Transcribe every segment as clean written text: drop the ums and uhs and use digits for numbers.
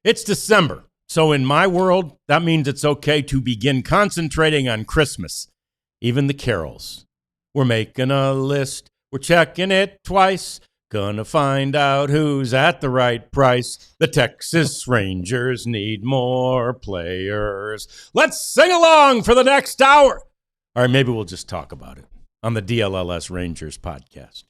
It's December. So in my world, that means it's okay to begin concentrating on Christmas. Even the carols. We're making a list. We're checking it twice. Gonna find out who's at the right price. The Texas Rangers need more players. Let's sing along for the next hour. All right, maybe we'll just talk about it on the DLLS Rangers podcast.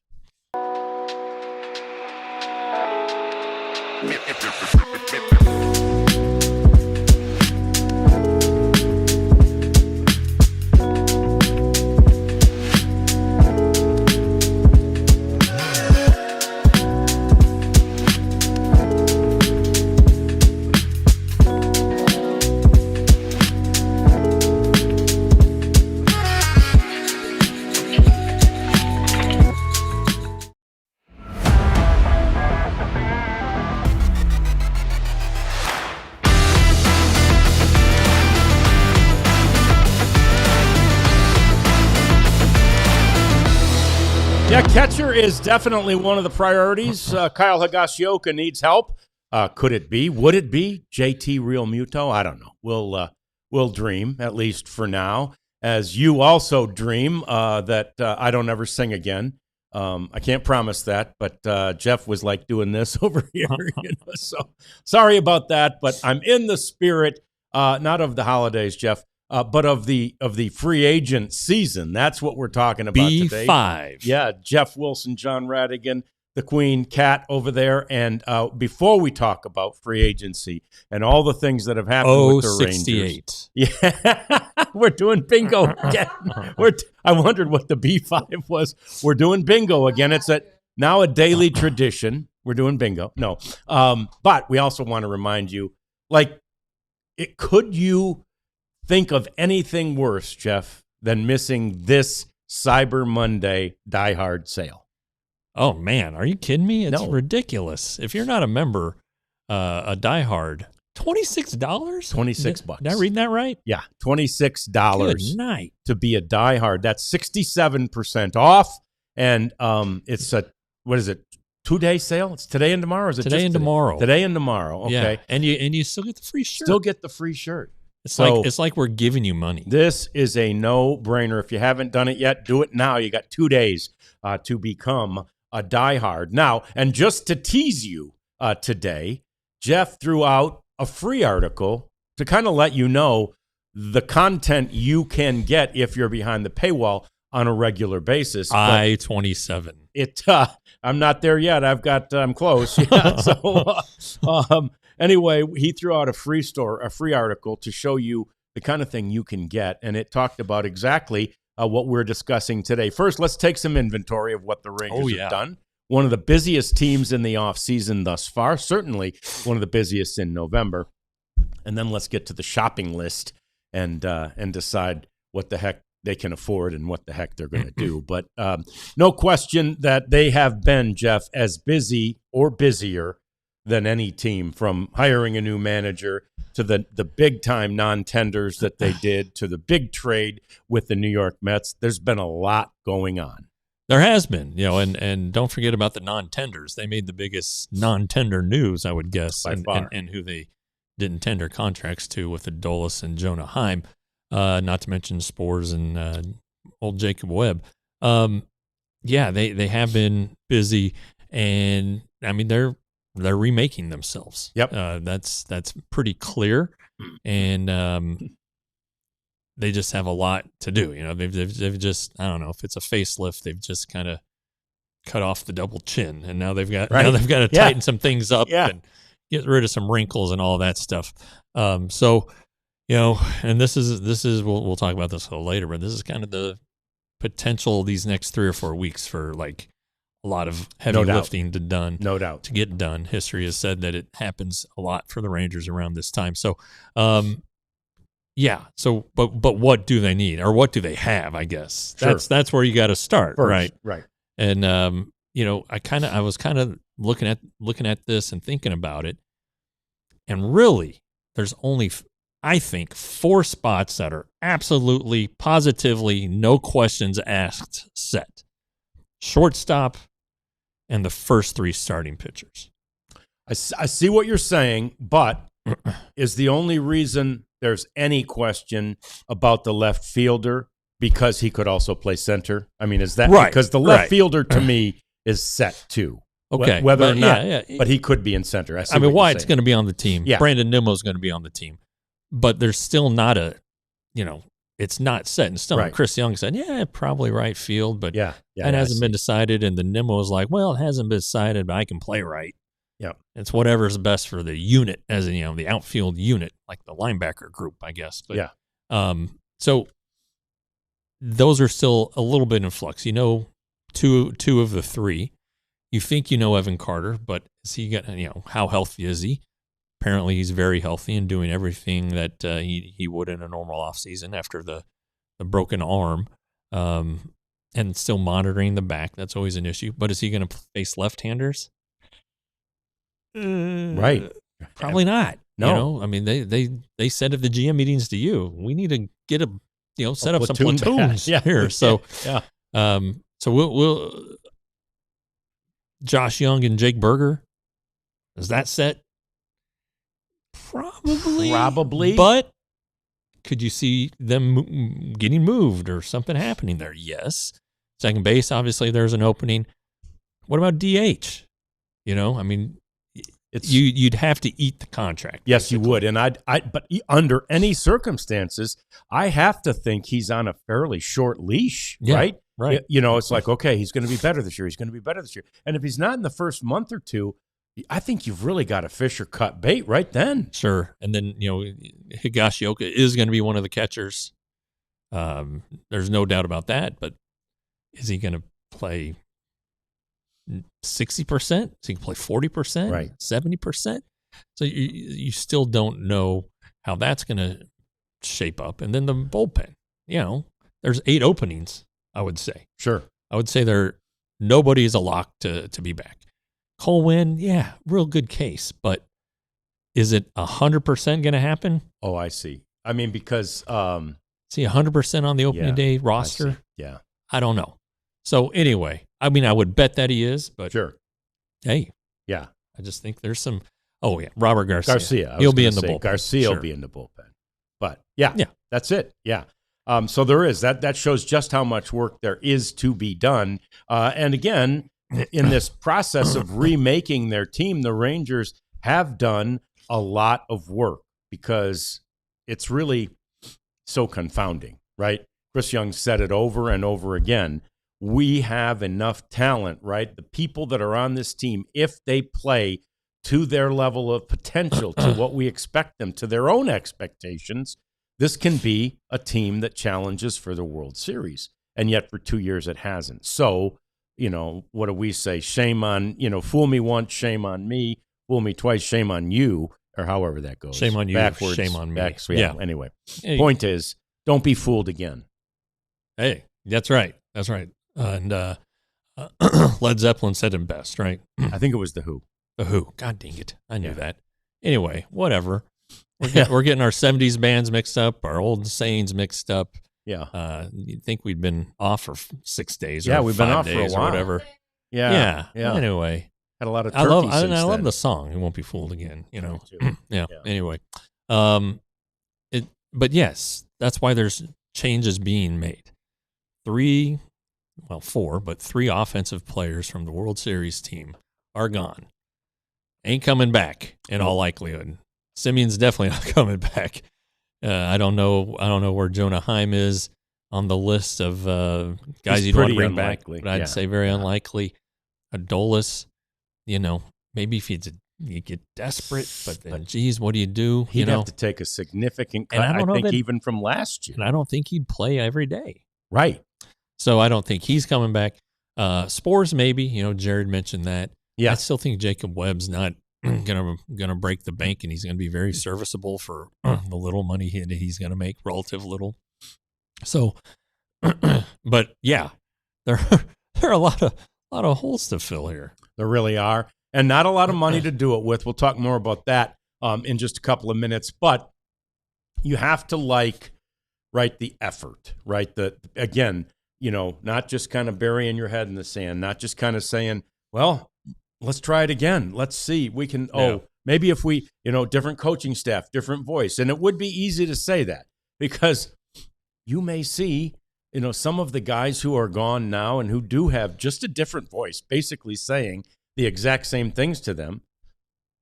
Yeah, catcher is definitely one of the priorities. Kyle Higashioka needs help. Could it be? Would it be JT Realmuto? I don't know. We'll dream, at least for now, as you also dream that I don't ever sing again. I can't promise that, but Jeff was like doing this over here. So sorry about that, but I'm in the spirit, not of the holidays, Jeff. But of the free agent season, that's what we're talking about today. B5. Yeah, Jeff Wilson, John Radigan, the Queen, Cat over there. And before we talk about free agency and all the things that have happened with the 68. Rangers. Yeah, we're doing bingo again. I wondered what the B5 was. We're doing bingo again. It's now a daily tradition. We're doing bingo. No. But we also want to remind you, could you think of anything worse, Jeff, than missing this Cyber Monday Die Hard sale? Oh, man. Are you kidding me? It's No. ridiculous. If you're not a member, a Die Hard, $26? $26. Did I read that right? Yeah, $26 Good night. to be a Die Hard. That's 67% off. And it's a, 2-day sale? It's today and tomorrow? Or is it Today just and tomorrow. Today and tomorrow. Okay. Yeah. And you still get the free shirt. Still get the free shirt. It's like we're giving you money. This is a no-brainer. If you haven't done it yet, do it now. You got 2 days to become a diehard. Now, and just to tease you today, Jeff threw out a free article to kind of let you know the content you can get if you're behind the paywall on a regular basis. I-27. I'm not there yet. I'm close. Yeah. So, anyway, he threw out a free article to show you the kind of thing you can get, and it talked about exactly what we're discussing today. First, let's take some inventory of what the Rangers have done. One of the busiest teams in the offseason thus far, certainly one of the busiest in November. And then let's get to the shopping list and decide what the heck they can afford and what the heck they're going to do. But no question that they have been, Jeff, as busy or busier than any team, from hiring a new manager to the big-time non-tenders that they did to the big trade with the New York Mets. There's been a lot going on. There has been, and don't forget about the non-tenders. They made the biggest non-tender news, I would guess, By far. And who they didn't tender contracts to with Adolis and Jonah Heim, not to mention Spores and old Jacob Webb. They have been busy, and I mean they're remaking themselves. Yep, that's pretty clear, and they just have a lot to do. They've just, I don't know if it's a facelift. They've just kind of cut off the double chin, and now they've got to tighten some things up and get rid of some wrinkles and all that stuff. And this is we'll talk about this a little later, but this is kind of the potential these next 3 or 4 weeks for like a lot of heavy lifting to get done. History has said that it happens a lot for the Rangers around this time. So, but what do they need, or what do they have? I guess that's where you got to start, right? And I was kind of looking at this and thinking about it, and really, there's only, I think, 4 spots that are absolutely, positively, no questions asked set: shortstop and the first 3 starting pitchers. I see what you're saying, but is the only reason there's any question about the left fielder because he could also play center? I mean, is that right? Because the left fielder to me is set too. Okay, whether or not, but he could be in center. I mean, Wyatt's going to be on the team. Yeah. Brandon Nimmo's going to be on the team, but there's still not it's not set in stone. Right. Chris Young said, probably right field, but that hasn't been decided. And then Nimmo was like, well, it hasn't been decided, but I can play right. Yeah. It's whatever's best for the unit, as in, the outfield unit, like the linebacker group, I guess. But, so those are still a little bit in flux. Two of the three. You think Evan Carter, but is he got, how healthy is he? Apparently he's very healthy and doing everything that he would in a normal offseason after the broken arm, and still monitoring the back. That's always an issue. But is he going to face left-handers? Right. Probably not. No. I mean, they said at the GM meetings to you, we need to get set up some platoons here. So, so we'll Josh Young and Jake Berger, is that set? Probably. But could you see them getting moved or something happening there? Yes. Second base, obviously, there's an opening. What about DH? I mean, you'd have to eat the contract. Yes, basically. you would. And but under any circumstances, I have to think he's on a fairly short leash, right? Right. It's like, okay, he's going to be better this year. He's going to be better this year. And if he's not in the first month or two, I think you've really got to fish or cut bait right then. Sure. And then, Higashioka is going to be one of the catchers. There's no doubt about that. But is he going to play 60%? Is he going to play 40%? Right. 70%? So you still don't know how that's going to shape up. And then the bullpen, there's 8 openings, I would say. Sure. I would say nobody is a lock to be back. Cole Winn, real good case, but is it 100% going to happen? Oh, I see. I mean, because see 100% on the opening day roster? Yeah. I don't know. So anyway, I mean, I would bet that he is, but sure. Hey. Yeah. I just think there's some Robert Garcia. He'll be in the bullpen. Garcia will be in the bullpen. But that's it. Yeah. So there is that shows just how much work there is to be done. And again, in this process of remaking their team, the Rangers have done a lot of work because it's really so confounding, right? Chris Young said it over and over again. We have enough talent, right? The people that are on this team, if they play to their level of potential, to what we expect them, to their own expectations, this can be a team that challenges for the World Series. And yet for 2 years it hasn't. So, what do we say? Shame on, fool me once, shame on me. Fool me twice, shame on you, or however that goes. Shame on you, backwards, shame on me. Anyway, point is, don't be fooled again. Hey, that's right. That's right. And Led Zeppelin said it best, right? I think it was The Who. The Who. God dang it. I knew that. Anyway, whatever. We're getting our 70s bands mixed up, our old sayings mixed up. Yeah. You'd think we'd been off for 6 days or we've been 5 off for a days or while. whatever. Yeah. Anyway. Had a lot of I turkey love then. the song. You won't be fooled again, Yeah. Anyway. But yes, that's why there's changes being made. 4, but 3 offensive players from the World Series team are gone. Ain't coming back in all likelihood. Simeon's definitely not coming back. I don't know where Jonah Heim is on the list of guys you'd want to bring unlikely. back, but I'd say very unlikely. Adolis, maybe if you get desperate, but then, geez, what do you do? He'd have to take a significant cut, I think, even from last year. And I don't think he'd play every day. Right. So I don't think he's coming back. Spores, maybe. Jared mentioned that. Yeah. I still think Jacob Webb's not gonna break the bank, and he's gonna be very serviceable for the little money he's gonna make, relative little. So, but yeah, there are a lot of holes to fill here. There really are, and not a lot of money to do it with. We'll talk more about that in just a couple of minutes. But you have to the effort, right? Again, not just kind of burying your head in the sand, not just kind of saying, well, let's try it again. Let's see. We can, maybe if we, different coaching staff, different voice. And it would be easy to say that because you may see, some of the guys who are gone now and who do have just a different voice, basically saying the exact same things to them,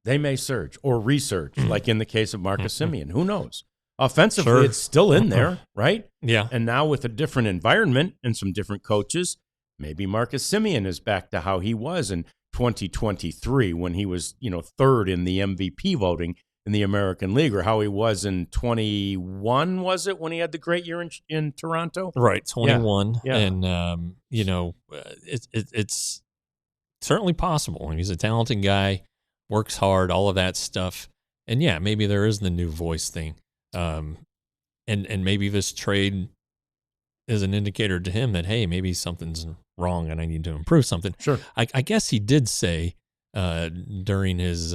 they may surge or resurge, like in the case of Marcus Semien. Who knows? Offensively, it's still in there, right? Yeah. And now with a different environment and some different coaches, maybe Marcus Semien is back to how he was in 2023 when he was, third in the MVP voting in the American League, or how he was in 21, was it, when he had the great year in Toronto? Right, 21. Yeah. And, it's certainly possible. He's a talented guy, works hard, all of that stuff. And, yeah, maybe there is the new voice thing. And maybe this trade is an indicator to him that, hey, maybe something's wrong and I need to improve something. Sure. I guess he did say during his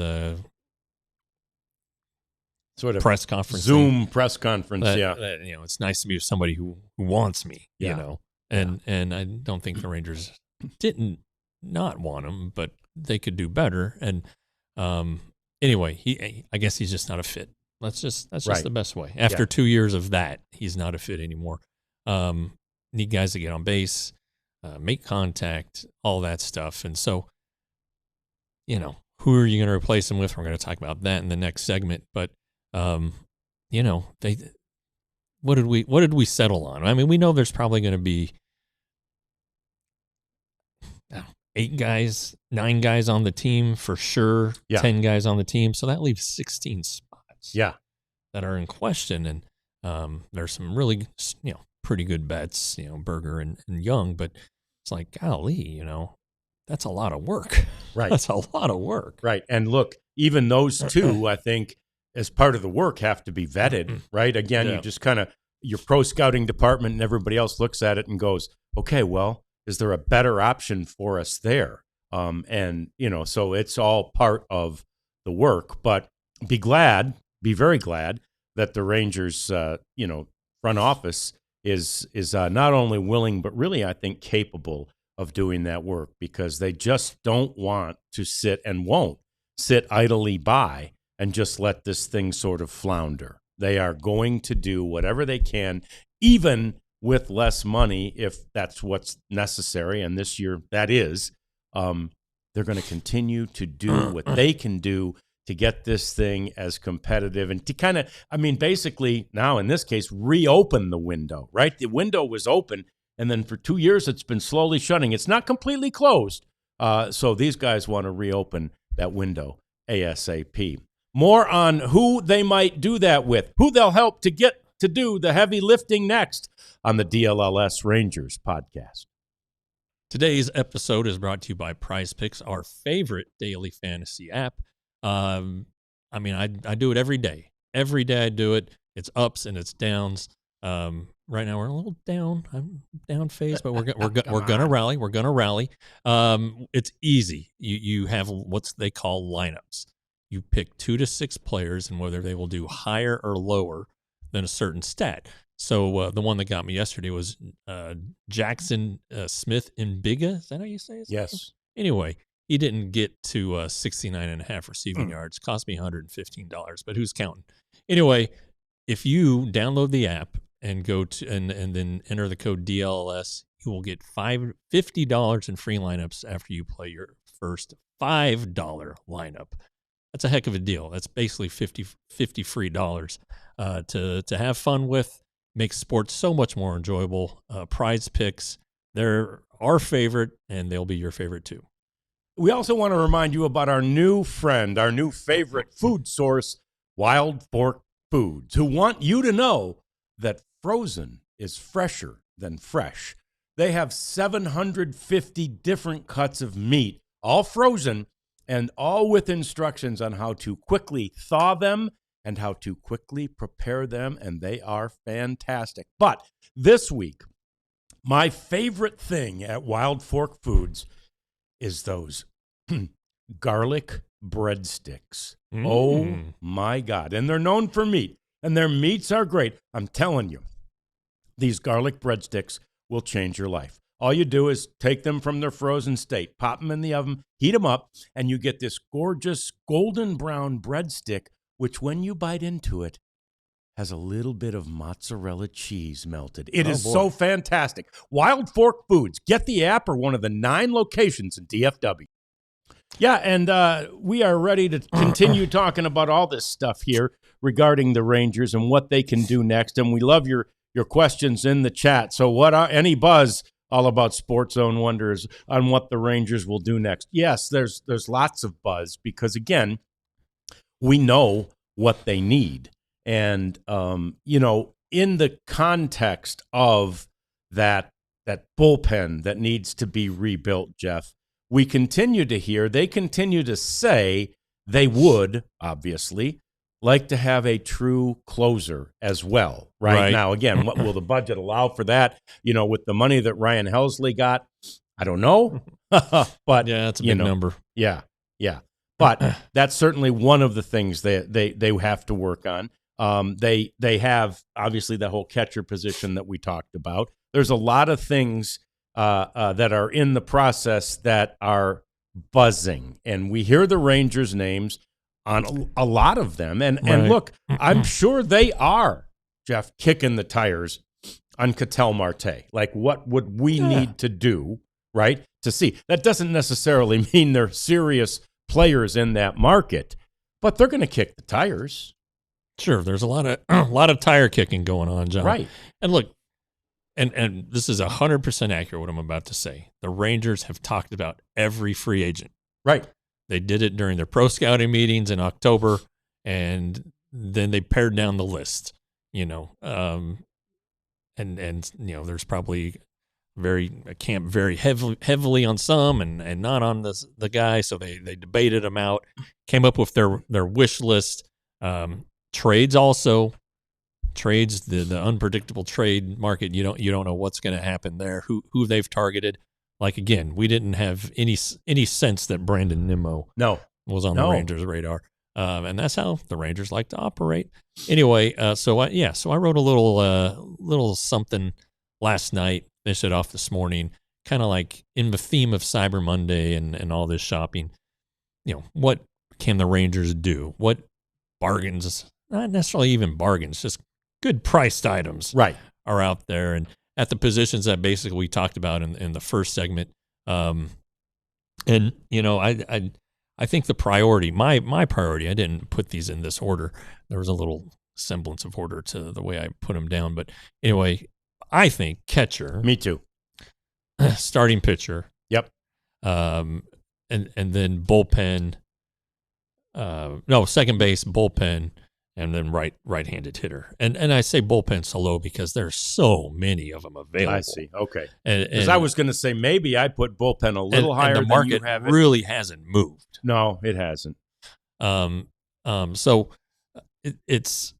sort of press conference, Zoom press conference, that, it's nice to be with somebody who wants me, and I don't think the Rangers didn't not want him, but they could do better. And anyway, I guess he's just not a fit. That's just the best way. After 2 years of that, he's not a fit anymore. Need guys to get on base, make contact, all that stuff. And so, who are you going to replace him with? We're going to talk about that in the next segment. But, what did we settle on? I mean, we know there's probably going to be 8 guys, 9 guys on the team for sure, 10 guys on the team. So that leaves 16 spots. Yeah. That are in question. And there's some really, pretty good bets, Berger and Young, but it's like, golly, that's a lot of work. Right. That's a lot of work. Right. And look, even those two, I think, as part of the work, have to be vetted, right? Again, you just kind of, your pro scouting department and everybody else looks at it and goes, okay, well, is there a better option for us there? And, so it's all part of the work, but be very glad that the Rangers, front office is not only willing, but really, I think, capable of doing that work, because they just don't want to sit and won't sit idly by and just let this thing sort of flounder. They are going to do whatever they can, even with less money, if that's what's necessary. And this year that is, they're going to continue to do what they can do to get this thing as competitive and to kind of, basically now in this case, reopen the window, right? The window was open, and then for 2 years it's been slowly shutting. It's not completely closed. So these guys want to reopen that window ASAP. More on who they might do that with, who they'll help to get to do the heavy lifting next on the DLLS Rangers podcast. Today's episode is brought to you by Prize Picks, our favorite daily fantasy app. I do it every day. Every day I do it. It's ups and it's downs. Right now we're a little down. I'm down phase, but we're gonna rally. We're gonna rally. It's easy. You have what they call lineups. You pick 2 to 6 players and whether they will do higher or lower than a certain stat. So the one that got me yesterday was Jackson Smith Mbiga. Is that how you say it? Yes. Anyway, he didn't get to 69.5 receiving yards. Cost me $115, but who's counting? Anyway, if you download the app and go to and then enter the code DLLS, you will get $50 in free lineups after you play your first $5 lineup. That's a heck of a deal. That's basically 50 free dollars to have fun with. Makes sports so much more enjoyable. Prize Picks, they're our favorite, and they'll be your favorite too. We also want to remind you about our new friend, our new favorite food source, Wild Fork Foods, who want you to know that frozen is fresher than fresh. They have 750 different cuts of meat, all frozen, and all with instructions on how to quickly thaw them and how to quickly prepare them, and they are fantastic. But this week, my favorite thing at Wild Fork Foods is those garlic breadsticks. Oh, my God. And they're known for meat, and their meats are great. I'm telling you, these garlic breadsticks will change your life. All you do is take them from their frozen state, pop them in the oven, heat them up, and you get this gorgeous golden brown breadstick, which when you bite into it, has a little bit of mozzarella cheese melted. It is so fantastic. Wild Fork Foods. Get the app or one of the 9 locations in DFW. Yeah, and we are ready to continue talking about all this stuff here regarding the Rangers and what they can do next. And we love your questions in the chat. So what are any buzz all about Sports Zone Wonders on what the Rangers will do next? Yes, there's lots of buzz because, again, we know what they need. And, in the context of that bullpen that needs to be rebuilt, Jeff, we continue to hear, they continue to say they would, obviously, like to have a true closer as well. Right now, again, what will the budget allow for that? With the money that Ryan Helsley got, I don't know. But yeah, it's a big number. Yeah. But that's certainly one of the things they have to work on. They have, obviously, the whole catcher position that we talked about. There's a lot of things that are in the process that are buzzing. And we hear the Rangers' names on a lot of them. And look, I'm sure they are, Jeff, kicking the tires on Ketel Marte. Like, what would we need to do, right, to see? That doesn't necessarily mean they're serious players in that market, but they're going to kick the tires. Sure, there's a lot of tire kicking going on, John. Right. And look, and this is 100% accurate what I'm about to say. The Rangers have talked about every free agent. Right. They did it during their pro scouting meetings in October, and then they pared down the list. And there's probably a camp very heavily on some and not on the guy. So they debated them out, came up with their wish list. Trades also. Trades, the unpredictable trade market, you don't know what's going to happen there, who they've targeted. Like, again, we didn't have any sense that Brandon Nimmo was on the Rangers' radar. And that's how the Rangers like to operate. Anyway, so I wrote a little something last night, finished it off this morning, kind of like in the theme of Cyber Monday and all this shopping. What can the Rangers do? What bargains, not necessarily even bargains, just good priced items are out there. And at the positions that basically we talked about in the first segment. I think the priority, my priority, I didn't put these in this order. There was a little semblance of order to the way I put them down. But anyway, I think catcher. Me too. Starting pitcher. Yep. And then bullpen. Second base, bullpen, and then right-handed hitter. And I say bullpen so low because there's so many of them available. I see. Okay. Because I was going to say maybe I put bullpen a little higher and the market than you have it. Really hasn't moved. No, it hasn't. So it's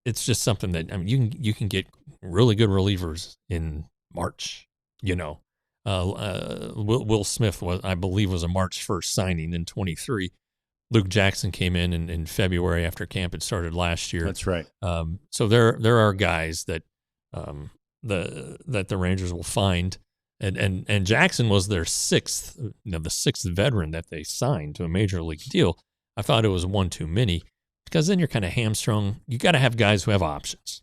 just something that, I mean, you can get really good relievers in March. Will Smith was a March 1st signing in 23. Luke Jackson came in February after camp had started last year. That's right. So there are guys that the Rangers will find, and Jackson was their the sixth veteran that they signed to a major league deal. I thought it was one too many because then you're kind of hamstrung. You got to have guys who have options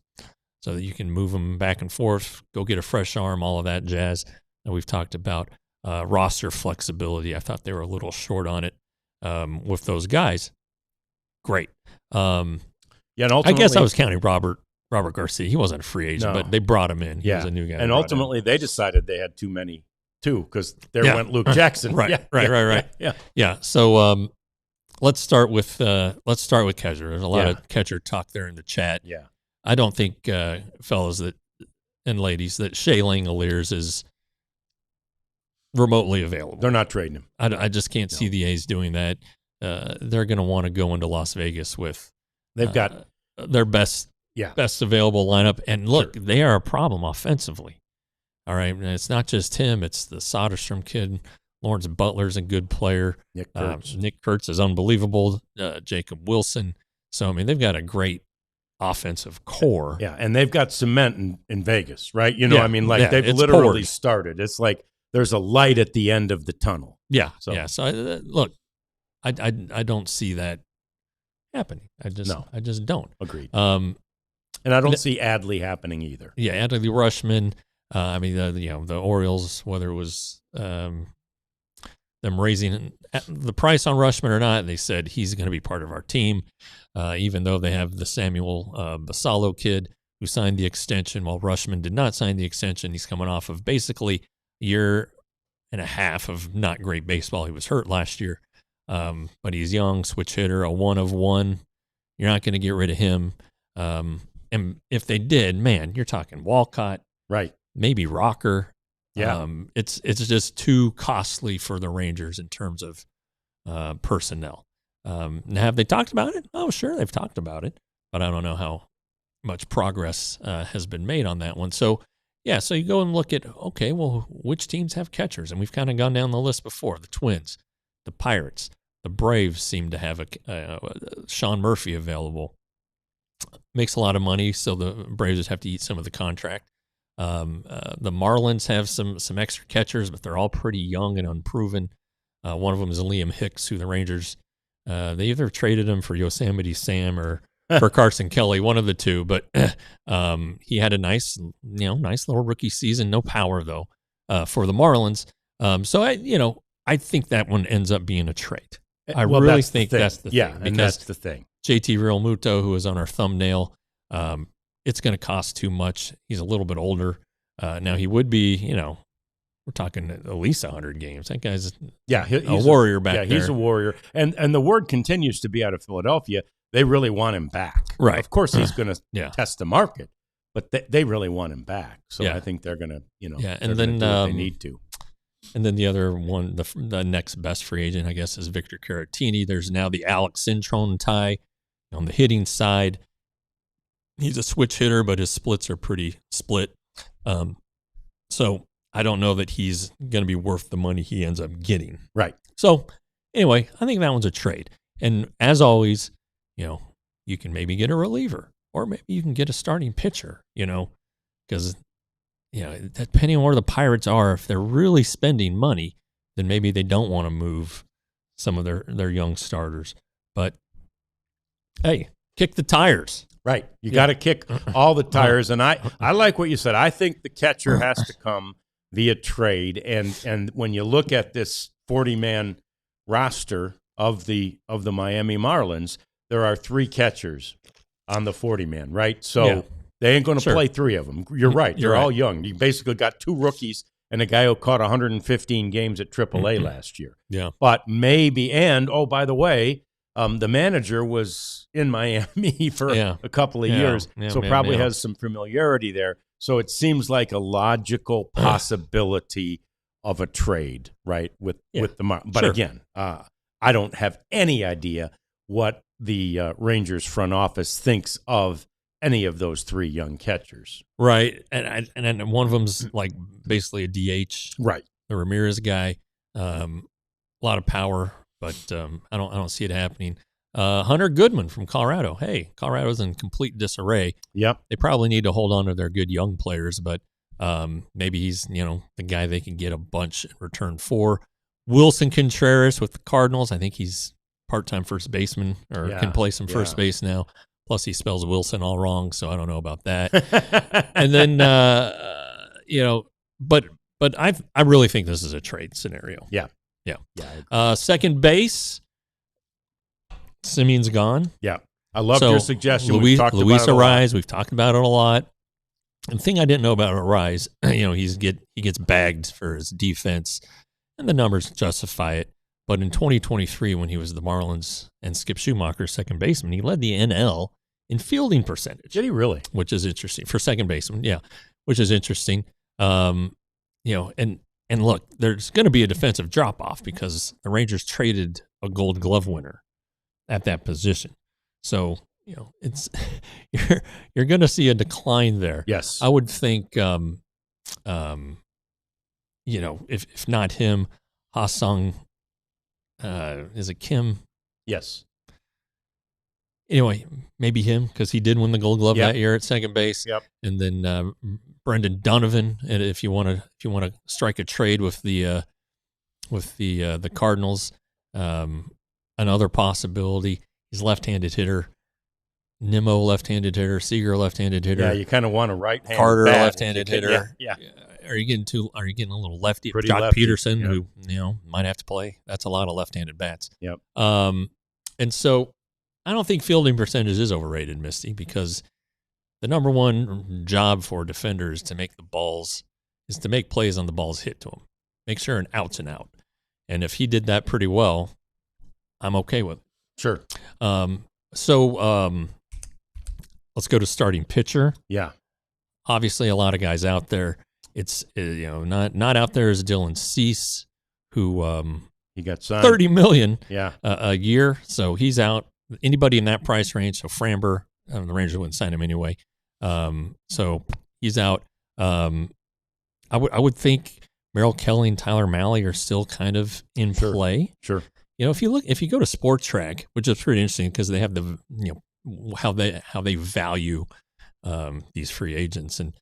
so that you can move them back and forth, go get a fresh arm, all of that jazz that we've talked about. Roster flexibility. I thought they were a little short on it. With those guys, great. And I guess I was counting Robert Garcia. He wasn't a free agent, but they brought him in. He was a new guy. And ultimately, they decided they had too many too, because there went Luke Jackson. Right. Yeah. So let's start with catcher. There's a lot of catcher talk there in the chat. Yeah. I don't think, fellas and ladies, that Shea Langoliers is remotely available. They're not trading him. I just can't see the A's doing that. They're going to want to go into Las Vegas with they've got their best available lineup. And look, they are a problem offensively. All right, and it's not just him; it's the Soderstrom kid. Lawrence Butler's a good player. Nick Kurtz is unbelievable. Jacob Wilson. So I mean, they've got a great offensive core. Yeah, and they've got cement in Vegas, right? You know, Yeah, I mean, like yeah, they've it's literally poured. started. It's like there's a light at the end of the tunnel. Yeah, So, yeah. So look, I don't see that happening. I just don't. Agreed. Um, and I don't see Adley happening either. Yeah, Adley Rushman. I mean, the Orioles, whether it was them raising the price on Rushman or not, they said he's going to be part of our team, even though they have the Samuel Basallo kid who signed the extension, while Rushman did not sign the extension. He's coming off of basically a year and a half of not great baseball. He was hurt last year, but he's young, switch hitter, a 1 of 1. You're not going to get rid of him. And if they did, man, you're talking Walcott, right? Maybe Rocker. Yeah. It's just too costly for the Rangers in terms of personnel. Now, have they talked about it? Oh, sure, they've talked about it, but I don't know how much progress has been made on that one. So, yeah, so you go and look at, okay, well, which teams have catchers? And we've kind of gone down the list before. The Twins, the Pirates, the Braves seem to have Sean Murphy available. Makes a lot of money, so the Braves just have to eat some of the contract. The Marlins have some extra catchers, but they're all pretty young and unproven. One of them is Liam Hicks, who the Rangers, they either traded him for Yosemite Sam or for Carson Kelly, one of the two. But he had a nice little rookie season. No power though for the Marlins. So I think that one ends up being a trade. I really think that's the thing. Yeah, and that's the thing. JT Realmuto, who is on our thumbnail, it's going to cost too much. He's a little bit older. Now he would be, we're talking at least 100 games. That guy's a warrior back there. Yeah, he's a warrior. And the word continues to be out of Philadelphia. They really want him back. Right. Of course, he's going to test the market, but they really want him back. So I think they're going to, and then do what they need to. And then the other one, the next best free agent, I guess, is Victor Caratini. There's now the Alex Cintron tie on the hitting side. He's a switch hitter, but his splits are pretty split. So I don't know that he's going to be worth the money he ends up getting. Right. So anyway, I think that one's a trade. And as always, you can maybe get a reliever or maybe you can get a starting pitcher, because, depending on where the Pirates are, if they're really spending money, then maybe they don't want to move some of their young starters. But hey, kick the tires. Right. You got to kick all the tires. And I like what you said. I think the catcher has to come via trade. And when you look at this 40-man roster of the Miami Marlins, there are 3 catchers on the 40-man, right? So they ain't going to play 3 of them. You're right. They're all young. You basically got 2 rookies and a guy who caught 115 games at AAA last year. Yeah. But maybe, and, by the way, the manager was in Miami for a couple of years, so probably has some familiarity there. So it seems like a logical possibility of a trade, right, with the But again, I don't have any idea what the Rangers front office thinks of any of those 3 young catchers. Right, and one of them's like basically a DH. Right. The Ramirez guy, a lot of power. But I don't see it happening. Hunter Goodman from Colorado. Hey, Colorado's in complete disarray. Yep. They probably need to hold on to their good young players, but maybe he's the guy they can get a bunch in return for. Wilson Contreras with the Cardinals. I think he's part-time first baseman or can play some first base now. Plus he spells Wilson all wrong, so I don't know about that. And then but I really think this is a trade scenario. Yeah. Yeah. Second base, Simeon's gone. Yeah. I love your suggestion. Luis Arraez, we've talked about it a lot. And the thing I didn't know about Arraez, he gets bagged for his defense, and the numbers justify it. But in 2023, when he was the Marlins and Skip Schumacher's second baseman, he led the NL in fielding percentage. Did he really? Which is interesting for second baseman. Yeah, which is interesting. And look, there's going to be a defensive drop-off because the Rangers traded a Gold Glove winner at that position. So, it's you're going to see a decline there. Yes. I would think, if not him, Ha-Sung, is it Kim? Yes. Anyway, maybe him, because he did win the Gold Glove Yep. that year at second base. Yep. And then Brendan Donovan, and if you want to strike a trade with the Cardinals, another possibility. He's left-handed hitter. Nimmo left-handed hitter. Seager lefт-handed hitter. Yeah, you kind of want a right-handed Carter bat left-handed hitter. Yeah. Are you getting a little lefty? Pretty Jock lefty, Peterson, yeah. who might have to play. That's a lot of left-handed bats. Yep. And so I don't think fielding percentage is overrated, Misty, because the number one job for defenders to make make plays on the balls hit to them. Make sure an out's an out. And if he did that pretty well, I'm okay with it. Sure. So let's go to starting pitcher. Yeah. Obviously, a lot of guys out there. It's not out there is Dylan Cease, who he got signed $30 million yeah. a year, so he's out. Anybody in that price range, so Framber, the Rangers wouldn't sign him anyway. So he's out. I would think Merrill Kelly and Tyler Mahle are still kind of in play. Sure. If you go to Sports Track, which is pretty interesting because they have how they value these free agents, and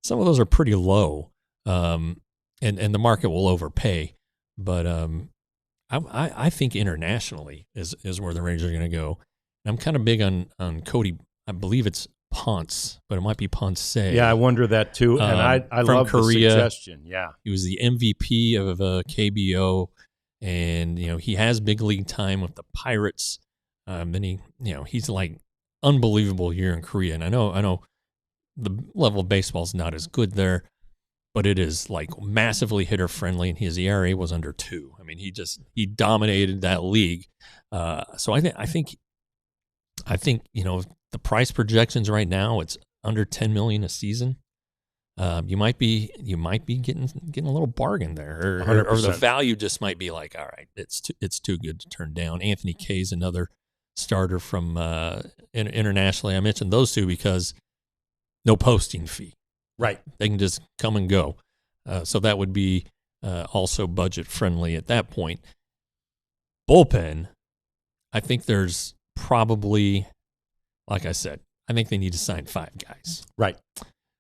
some of those are pretty low, and the market will overpay. But I think internationally is where the Rangers are going to go. I'm kind of big on Cody. I believe it's Ponce, but it might be Ponce. Yeah, I wonder that too. And I love Korea. The suggestion. Yeah, he was the MVP of KBO, and he has big league time with the Pirates. Then he's like unbelievable here in Korea, and I know the level of baseball is not as good there, but it is like massively hitter friendly, and his ERA was under 2. I mean, he dominated that league. So I think the price projections right now, it's under $10 million a season. You might be getting a little bargain there, or the value just might be like, all right, it's too good to turn down. Anthony Kay's another starter from internationally. I mentioned those two because no posting fee. Right. They can just come and go. So that would be also budget friendly at that point. Bullpen, I think there's probably, like I said, I think they need to sign 5 guys. Right.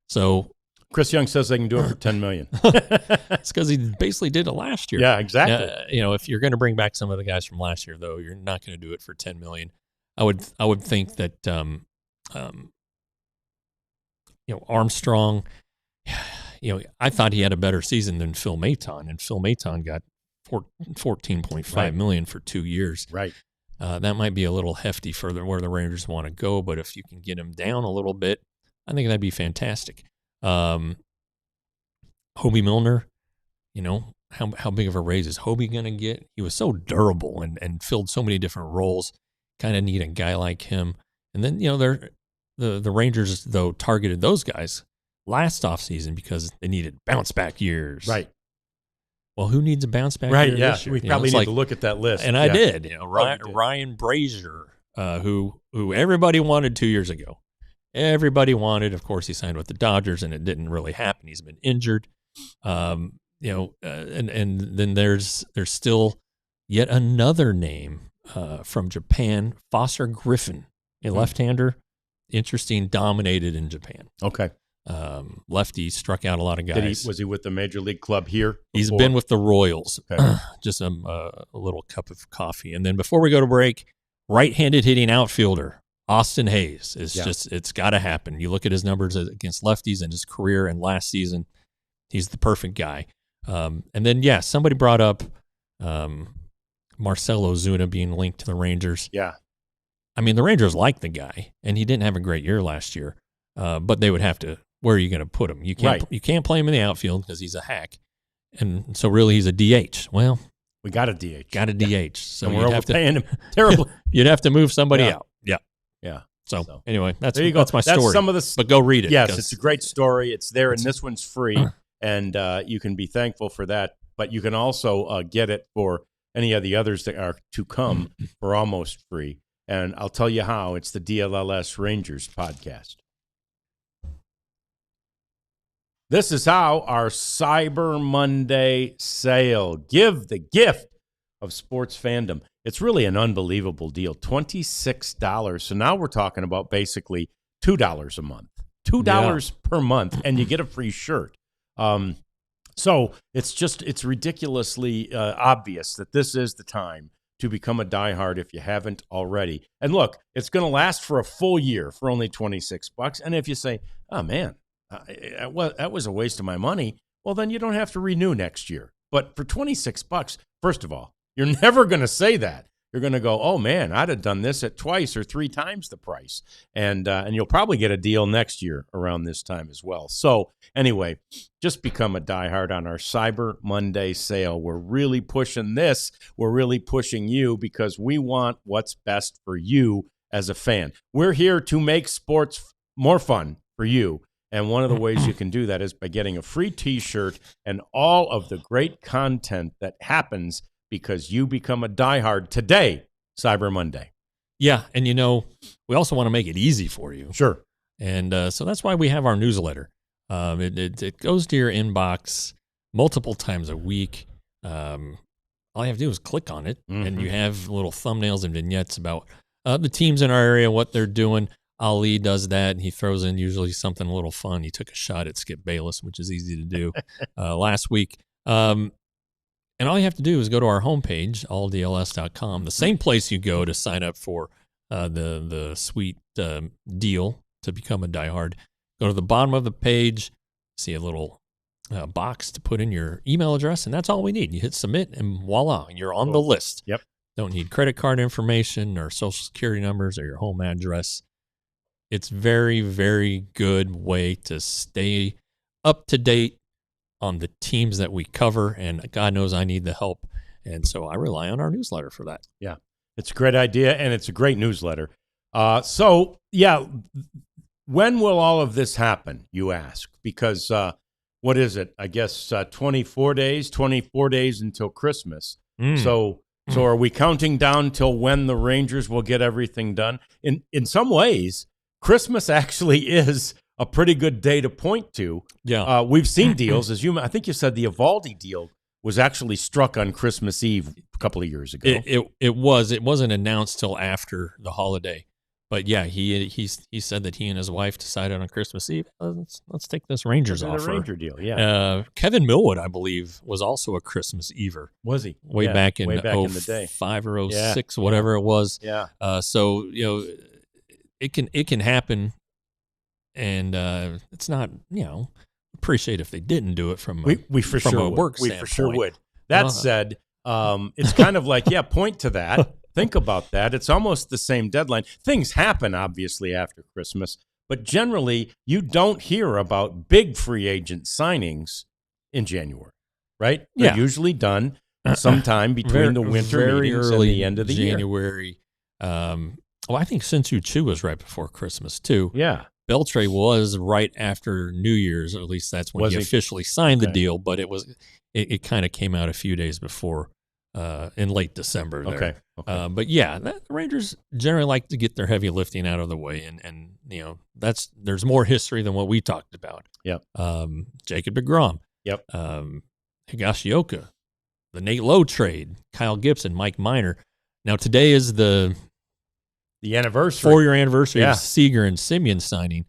So Chris Young says they can do it for $10 million. It's because he basically did it last year. Yeah, exactly. If you're going to bring back some of the guys from last year, though, you're not going to do it for $10 million. I would think that Armstrong. I thought he had a better season than Phil Maton, and Phil Maton got $14.5 million for 2 years. Right. That might be a little hefty for where the Rangers want to go, but if you can get him down a little bit, I think that'd be fantastic. Hobie Milner, how big of a raise is Hobie going to get? He was so durable and filled so many different roles. Kind of need a guy like him. And then, the Rangers, though, targeted those guys last offseason because they needed bounce-back years. Right. Well, who needs a bounce-back year this year? We probably need to look at that list. And I did. Ryan Brazier, who everybody wanted 2 years ago. Everybody wanted. Of course, he signed with the Dodgers, and it didn't really happen. He's been injured. And then there's still yet another name from Japan, Foster Griffin, a left-hander. Interesting, dominated in Japan. Okay. Lefty, struck out a lot of guys. Was he with the major league club here before? He's been with the Royals. Okay. Just a little cup of coffee. And then before we go to break, right-handed hitting outfielder Austin Hayes is it's got to happen. You look at his numbers against lefties and his career and last season, he's the perfect guy. And then, somebody brought up Marcell Ozuna being linked to the Rangers. Yeah. I mean, the Rangers like the guy, and he didn't have a great year last year. But they would have to. Where are you going to put him? You can't play him in the outfield because he's a hack, and so really he's a DH. Well, we got a DH. So and we're overpaying him terribly. You'd have to move somebody out. Yeah. So anyway, there you go. That's my story. That's some of the. But go read it. Yes, it's a great story. It's there, and this one's free, and you can be thankful for that. But you can also get it for any of the others that are to come for almost free. And I'll tell you how. It's the DLLS Rangers podcast. This is how our Cyber Monday sale. Give the gift of sports fandom. It's really an unbelievable deal. $26. So now we're talking about basically $2 a month. $2 per month, and you get a free shirt. So it's ridiculously obvious that this is the time to become a diehard if you haven't already. And look, it's going to last for a full year for only $26. And if you say, oh man, that was a waste of my money, well, then you don't have to renew next year. But for $26, first of all, you're never going to say that. You're going to go, oh man, I'd have done this at twice or 3 times the price. And you'll probably get a deal next year around this time as well. So anyway, just become a diehard on our Cyber Monday sale. We're really pushing this. We're really pushing you because we want what's best for you as a fan. We're here to make sports more fun for you. And one of the ways you can do that is by getting a free T-shirt and all of the great content that happens because you become a diehard today, Cyber Monday. Yeah, and we also want to make it ezy for you. Sure. And so that's why we have our newsletter. It goes to your inbox multiple times a week. All you have to do is click on it, and you have little thumbnails and vignettes about the teams in our area, what they're doing. Ali does that, and he throws in usually something a little fun. He took a shot at Skip Bayless, which is easy to do last week. And all you have to do is go to our homepage, alldls.com, the same place you go to sign up for the sweet deal to become a diehard. Go to the bottom of the page, see a little box to put in your email address, and that's all we need. You hit submit, and voila, you're on the list. Yep. Don't need credit card information or social security numbers or your home address. It's very, very good way to stay up to date on the teams that we cover, and God knows I need the help. And so I rely on our newsletter for that. Yeah, it's a great idea, and it's a great newsletter. So, yeah, when will all of this happen, you ask? Because what is it? I guess 24 days until Christmas. So are we counting down till when the Rangers will get everything done? In some ways, Christmas actually is a pretty good day to point to. Yeah. We've seen deals, I think you said the Eovaldi deal was actually struck on Christmas Eve a couple of years ago. It wasn't announced till after the holiday. But yeah, he said that he and his wife decided on Christmas Eve, let's take this Rangers offer. The Ranger deal, yeah. Kevin Millwood, I believe, was also a Christmas Ever. Was he? Way back in the day. 05 or 06, whatever it was. Yeah. So it can happen. And it's not, appreciate if they didn't do it from a work standpoint. We for sure would. That said, it's kind of like, point to that. Think about that. It's almost the same deadline. Things happen, obviously, after Christmas, but generally you don't hear about big free agent signings in January, right? They're usually done sometime between the winter meetings and the end of the January. Well, I think Sin-Soo Choo was right before Christmas, too. Yeah. Beltre was right after New Year's, or at least that's when he officially signed the deal, but it kind of came out a few days before in late December there. Okay. But yeah, the Rangers generally like to get their heavy lifting out of the way, and there's more history than what we talked about. Yep. Jacob deGrom. Yep. Higashioka, the Nate Lowe trade, Kyle Gibson, Mike Minor. Now today is the anniversary, 4-year anniversary of Seager and Simeon signing.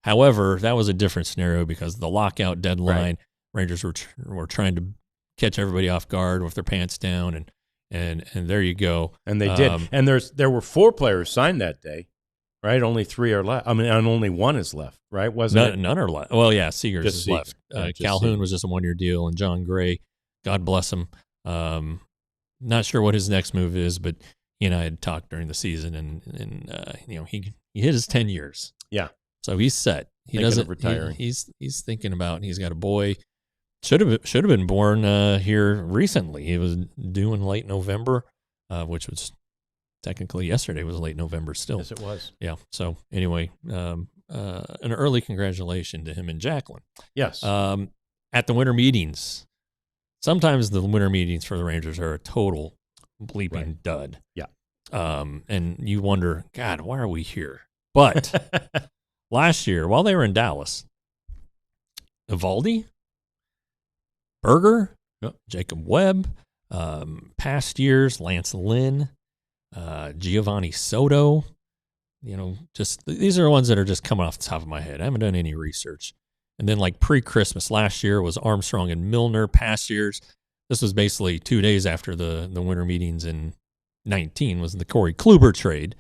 However, that was a different scenario because the lockout deadline, Rangers were trying to catch everybody off guard with their pants down, and there you go. And they did. And there were 4 players signed that day, right? Only 3 are left. I mean, and only 1 is left, right? None are left. Well, yeah, Seager's is left. Calhoun Seager was just a 1-year deal, and John Gray, God bless him. Not sure what his next move is, but he and I had talked during the season, and he hit his 10 years. Yeah. So he's set. He doesn't retire. He's thinking about. He's got a boy. Should have been born here recently. He was due in late November, which was technically yesterday was late November still. Yes, it was. Yeah. So anyway, an early congratulations to him and Jacqueline. Yes. At the winter meetings, sometimes the winter meetings for the Rangers are a total bleeping dud. Yeah. And you wonder, God, why are we here? But last year, while they were in Dallas, Eovaldi, Berger, Jacob Webb, Past years, Lance Lynn, Giovanni Soto. Just these are ones that are just coming off the top of my head. I haven't done any research. And then like pre-Christmas last year was Armstrong and Milner. Past years, this was basically 2 days after the winter meetings in 19 was the Corey Kluber trade.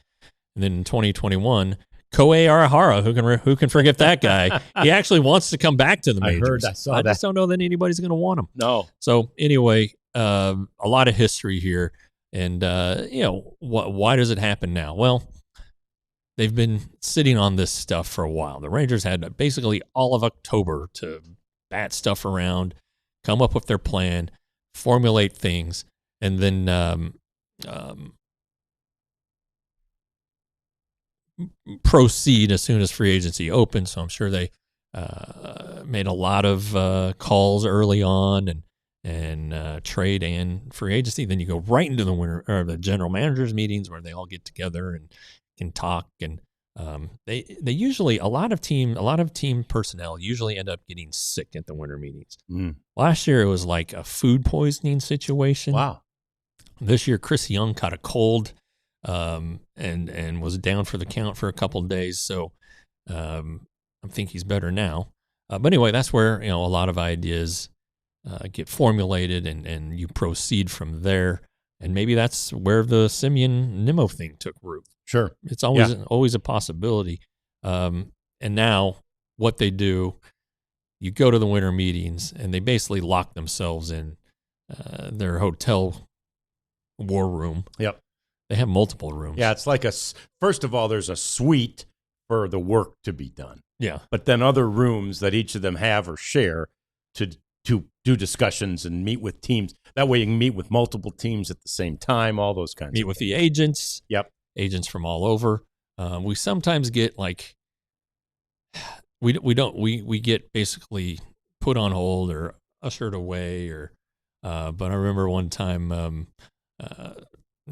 And then in 2021, Kohei Arihara, who can forget that guy? He actually wants to come back to the majors. I just don't know that anybody's going to want him. No. So anyway, a lot of history here. And, why does it happen now? Well, they've been sitting on this stuff for a while. The Rangers had basically all of October to bat stuff around, come up with their plan, formulate things, and then proceed as soon as free agency opened. So I'm sure they made a lot of calls early on and trade and free agency. Then you go right into the general managers meetings where they all get together and can talk, and they usually a lot of team personnel usually end up getting sick at the winter meetings. Last year it was like a food poisoning situation. Wow. This year Chris Young caught a cold and was down for the count for a couple of days. So I think he's better now. But anyway, that's where a lot of ideas get formulated and you proceed from there. And maybe that's where the Simeon Nimmo thing took root. Sure. It's always a possibility. And now what they do, you go to the winter meetings and they basically lock themselves in their hotel war room. Yep. They have multiple rooms. Yeah, it's like first of all, there's a suite for the work to be done. Yeah. But then other rooms that each of them have or share to do discussions and meet with teams. That way you can meet with multiple teams at the same time, all those kinds of things. Meet with the agents. Yep. Agents from all over. We sometimes get like we get basically put on hold or ushered away but I remember one time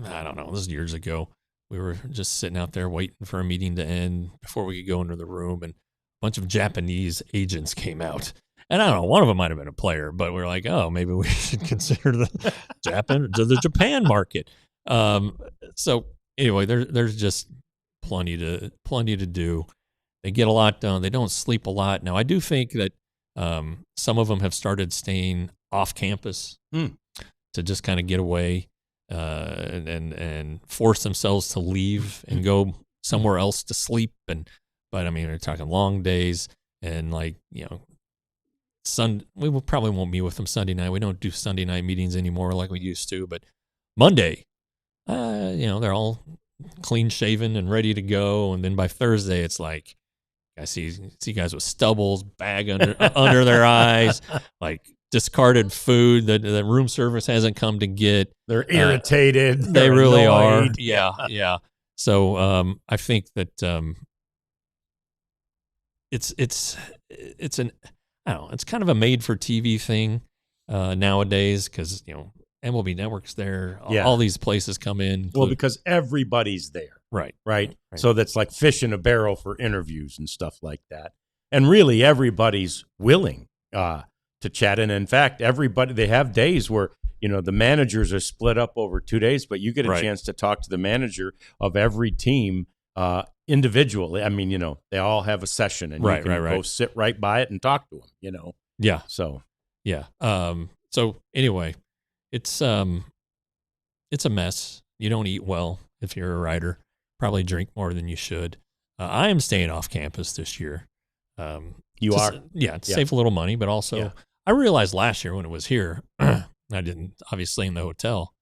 I don't know, this is years ago. We were just sitting out there waiting for a meeting to end before we could go into the room, and a bunch of Japanese agents came out. And I don't know, one of them might have been a player, but we were like, oh, maybe we should consider the Japan market. So anyway, there's just plenty to do. They get a lot done. They don't sleep a lot. Now, I do think that some of them have started staying off campus to just kind of get away and force themselves to leave and go somewhere else to sleep. But I mean, we're talking long days and we probably won't meet with them Sunday night. We don't do Sunday night meetings anymore like we used to. But Monday, they're all clean shaven and ready to go. And then by Thursday, it's like I see guys with stubbles, bag under their eyes, like discarded food that the room service hasn't come to get. They're irritated. They really are. Yeah. So I think that it's kind of a made for TV thing nowadays because MLB Network's there. All these places come in. Well, because everybody's there. Right. So that's like fish in a barrel for interviews and stuff like that. And really, everybody's willing to chat. And in fact, they have days where, the managers are split up over 2 days, but you get a chance to talk to the manager of every team individually. I mean, they all have a session and you can go sit right by it and talk to them, Yeah. So, yeah. So anyway, it's a mess. You don't eat well if you're a writer. Probably drink more than you should. I am staying off campus this year. You are? Save a little money, but also I realized last year when it was here, I didn't, obviously in the hotel,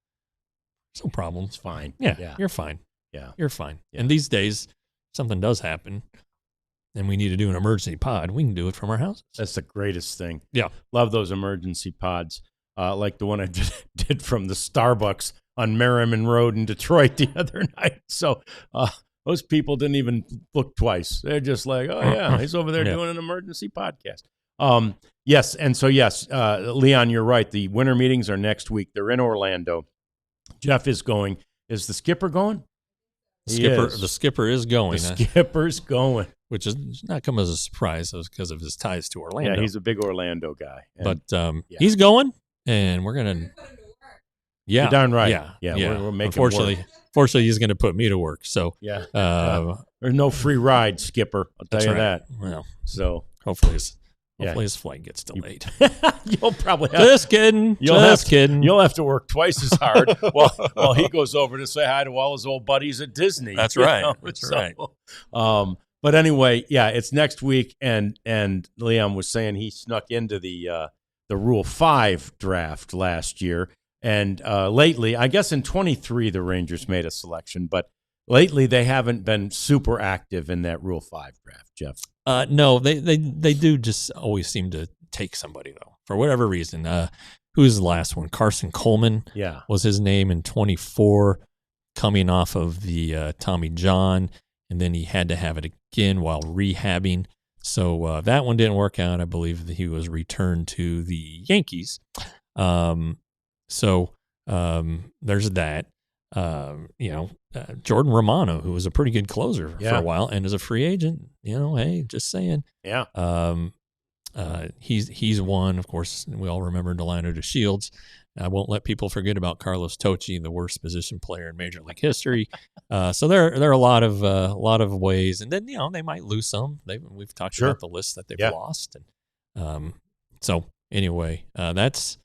no problem. It's fine. Yeah. You're fine. Yeah. You're fine. Yeah. And these days, something does happen and we need to do an emergency pod, we can do it from our houses. That's the greatest thing. Yeah. Love those emergency pods. Like the one I did from the Starbucks on Merriman Road in Detroit the other night. So those people didn't even look twice. They're just like, oh, yeah, he's over there doing an emergency podcast. Yes, and so, yes, Leon, you're right. The winter meetings are next week. They're in Orlando. Jeff is going. Is the skipper going? The skipper is going. The skipper's going. Which is not come as a surprise because of his ties to Orlando. Yeah, he's a big Orlando guy. And, but he's going, and we're going to Yeah. You're darn right. Yeah. We're making Unfortunately, he's going to put me to work. So there's no free ride, Skipper. I'll tell you that. Well, so hopefully his flight gets delayed. You'll probably just kidding. You'll have to work twice as hard while he goes over to say hi to all his old buddies at Disney. That's right. That's right. But anyway, it's next week, and Leon was saying he snuck into the Rule 5 draft last year, and lately, I guess in 23 the Rangers made a selection, but lately they haven't been super active in that Rule 5 draft, Jeff. No, they do just always seem to take somebody, though, for whatever reason. Who's the last one? Carson Coleman was his name in 24, coming off of the Tommy John, and then he had to have it again while rehabbing. So that one didn't work out. I believe that he was returned to the Yankees. So there's that. Jordan Romano, who was a pretty good closer for a while and is a free agent, hey, just saying. Yeah. He's one, of course. We all remember Delano DeShields. I won't let people forget about Carlos Tocci, the worst position player in Major League history. So there are a lot of ways, and then they might lose some. We've talked about the list that they've lost, and so anyway, that's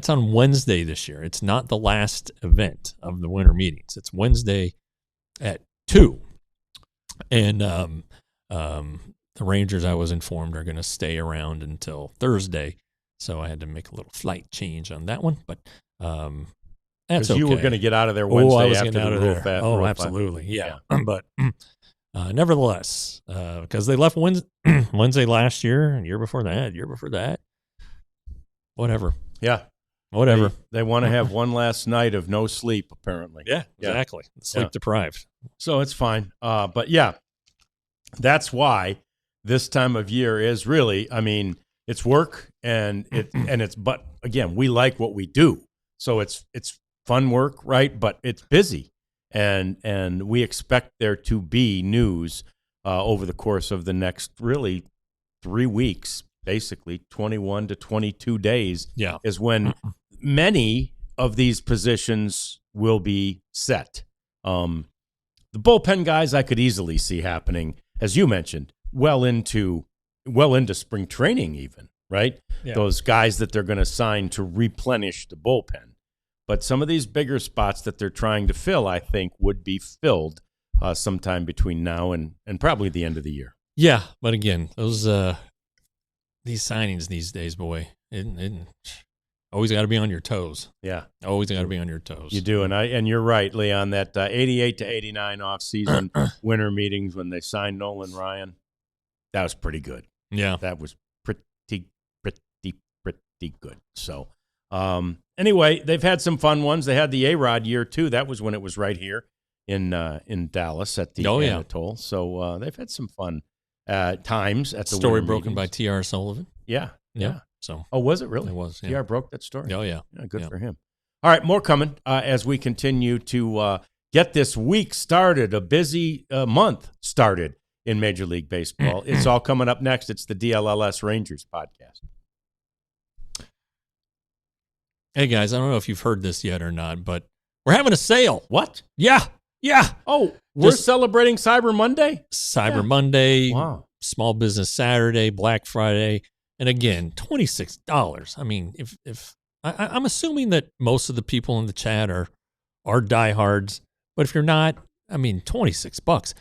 on Wednesday this year. It's not the last event of the winter meetings. It's Wednesday at 2:00, and the Rangers, I was informed, are going to stay around until Thursday. So I had to make a little flight change on that one, but that's okay. You were going to get out of there Wednesday after the Rule 5. Oh, absolutely, yeah. But nevertheless, because they left Wednesday last year, and year before that, whatever. Yeah. Whatever. They want to have one last night of no sleep, apparently. Yeah, exactly. Sleep deprived. So it's fine. But that's why this time of year is really, it's work and it's, but again, we like what we do. So it's fun work, right? But it's busy, and we expect there to be news over the course of the next really 3 weeks, basically 21 to 22 days is when many of these positions will be set. The bullpen guys I could easily see happening, as you mentioned, well into spring training even, right? Yeah. Those guys that they're going to sign to replenish the bullpen. But some of these bigger spots that they're trying to fill, I think, would be filled sometime between now and probably the end of the year. Yeah, but again, those these signings these days, boy, always got to be on your toes. Yeah, always got to be on your toes. You do, and you're right, Leon. That 88 to 89 offseason winter meetings when they signed Nolan Ryan, that was pretty good. Yeah, that was pretty good. So, anyway, they've had some fun ones. They had the A-Rod year too. That was when it was right here in Dallas at the Anatole. So they've had some fun times at the story broken by T.R. Sullivan. Yeah. So, was it really? It was. Yeah. T.R. broke that story. Oh yeah. Good for him. All right, more coming as we continue to get this week started. A busy month started in Major League Baseball. It's all coming up next. It's the DLLS Rangers podcast. Hey guys, I don't know if you've heard this yet or not, but we're having a sale. What? Yeah. Oh, we're celebrating Cyber Monday? Cyber Monday. Wow. Small Business Saturday, Black Friday, and again, $26. I mean, if I'm assuming that most of the people in the chat are diehards, but if you're not, I mean, $26.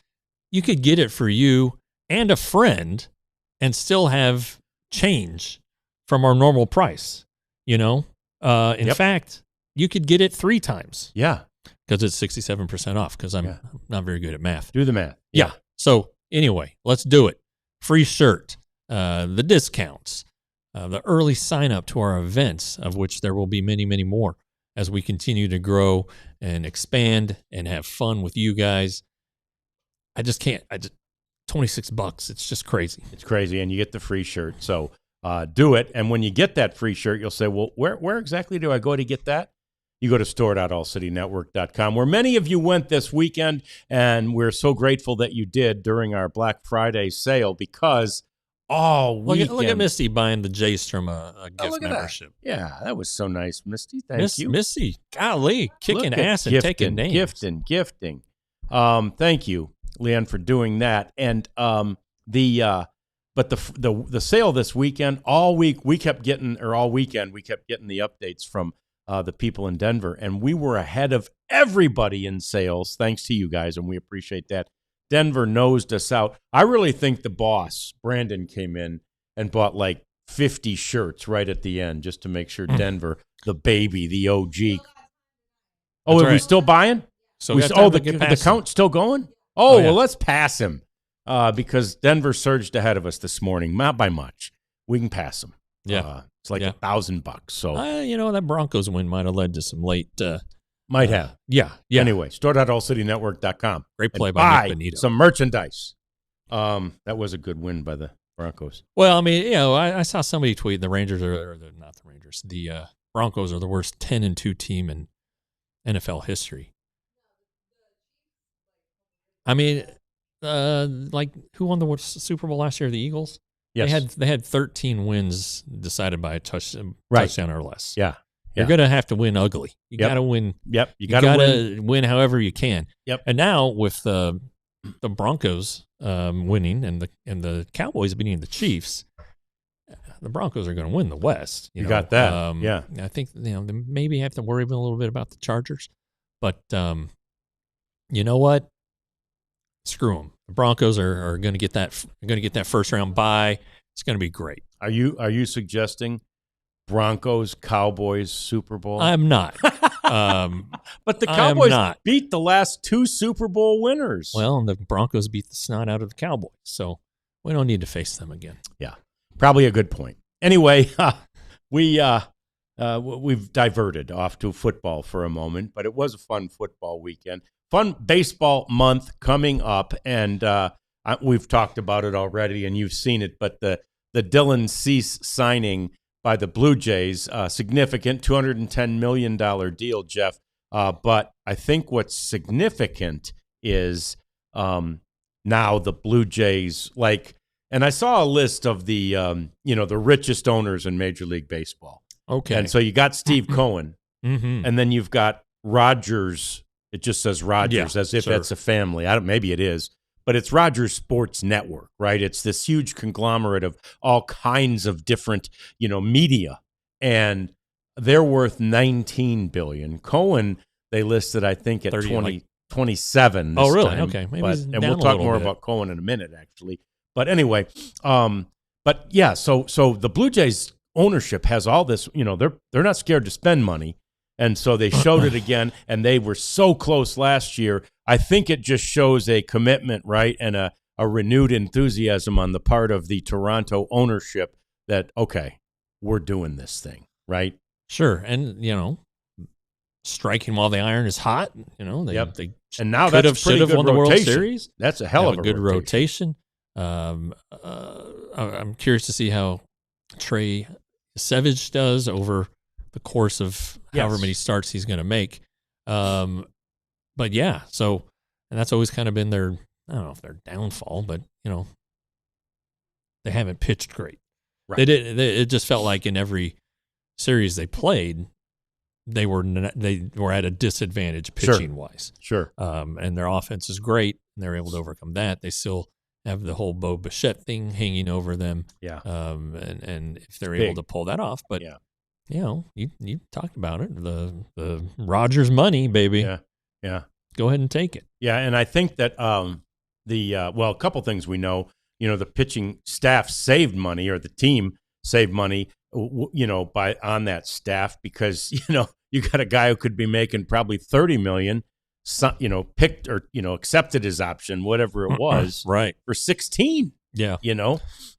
You could get it for you and a friend and still have change from our normal price, In fact, you could get it 3 times. Yeah. Because it's 67% off, because I'm not very good at math. Do the math. Yeah. So anyway, let's do it. Free shirt, the discounts, the early sign up to our events, of which there will be many, many more as we continue to grow and expand and have fun with you guys. $26. It's just crazy. It's crazy. And you get the free shirt. So do it. And when you get that free shirt, you'll say, well, where exactly do I go to get that? You go to store.allcitynetwork.com, where many of you went this weekend, and we're so grateful that you did during our Black Friday sale, because all weekend. Look at Misty buying the Jaystrom a gift look at membership. That. Yeah, that was so nice, Misty. Thank you. Missy, golly, kicking ass and taking names. Gifting. Thank you, Leanne, for doing that. And the sale this weekend, all weekend we kept getting the updates from the people in Denver, and we were ahead of everybody in sales, thanks to you guys, and we appreciate that. Denver nosed us out. I really think the boss, Brandon, came in and bought like 50 shirts right at the end just to make sure Denver, the baby, the OG. Oh, are we still buying? So the count's still going? Oh, yeah. Well, let's pass him because Denver surged ahead of us this morning, not by much. We can pass him. Yeah. It's like $1,000. So that Broncos win might have led to some late. Might have. Yeah. Anyway, store.allcitynetwork.com. Great play by Nick Benito. Some merchandise. That was a good win by the Broncos. Well, I mean, I saw somebody tweet the Rangers not the Rangers. The Broncos are the worst 10-2 team in NFL history. I mean, like who won the Super Bowl last year? The Eagles. Yes. They had 13 wins decided by a touchdown or less. Yeah. You're going to have to win ugly. You got to win. Yep. You got to win however you can. Yep. And now with the Broncos winning and the Cowboys beating the Chiefs, the Broncos are going to win the West. You got that. Yeah. I think they maybe have to worry a little bit about the Chargers, but you know what? Screw them. The Broncos are going to get that first round bye. It's going to be great. Are you suggesting Broncos Cowboys Super Bowl? I'm not. But the Cowboys beat the last 2 Super Bowl winners. Well, and the Broncos beat the snot out of the Cowboys, so we don't need to face them again. Yeah, probably a good point. Anyway, we've diverted off to football for a moment, but it was a fun football weekend. Fun baseball month coming up, and we've talked about it already, and you've seen it, but the Dylan Cease signing by the Blue Jays, significant $210 million deal, Jeff. But I think what's significant is now the Blue Jays, and I saw a list of the richest owners in Major League Baseball. Okay. And so you got Steve Cohen, mm-hmm. and then you've got Rogers. It just says Rogers as if that's a family. Maybe it is. But it's Rogers Sports Network, right? It's this huge conglomerate of all kinds of different, media, and they're worth $19 billion. Cohen, they listed, I think, at 27. Oh, really? Time. Okay, maybe. And we'll talk more about Cohen in a minute, actually. But anyway, so the Blue Jays ownership has all this. They're not scared to spend money. And so they showed it again, and they were so close last year. I think it just shows a commitment, right, and a renewed enthusiasm on the part of the Toronto ownership that, okay, we're doing this thing, right? Sure, and, striking while the iron is hot, they and now should have won the World Series. That's a hell of a good rotation. I'm curious to see how Trey Savage does over the course of however many starts he's going to make. But yeah, and that's always kind of been their, I don't know if their downfall, but they haven't pitched great. Right. It just felt like in every series they played, they were at a disadvantage pitching wise. Sure. And their offense is great, and they're able to overcome that. They still have the whole Bo Bichette thing hanging over them. Yeah. And if they're able to pull that off, but you talked about it, the Rogers money, baby. Yeah. Go ahead and take it. Yeah, and I think that a couple things we know. The pitching staff saved money, or the team saved money, on that staff because you got a guy who could be making probably $30 million, picked or accepted his option, whatever it was, right, for 16. Yeah,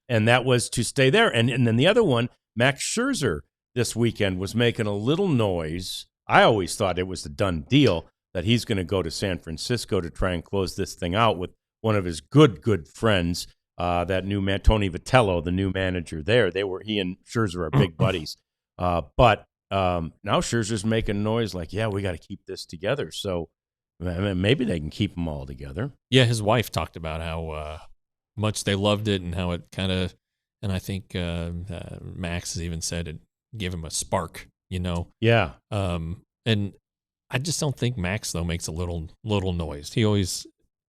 and that was to stay there. And then the other one, Max Scherzer, this weekend was making a little noise. I always thought it was a done deal that he's going to go to San Francisco to try and close this thing out with one of his good friends, that new man, Tony Vitello, the new manager there. He and Scherzer are big buddies. But now Scherzer's making noise like, we got to keep this together. So maybe they can keep them all together. Yeah, his wife talked about how much they loved it and how it kind of and I think Max has even said it gave him a spark. Yeah. And I just don't think Max though makes a little noise. He always,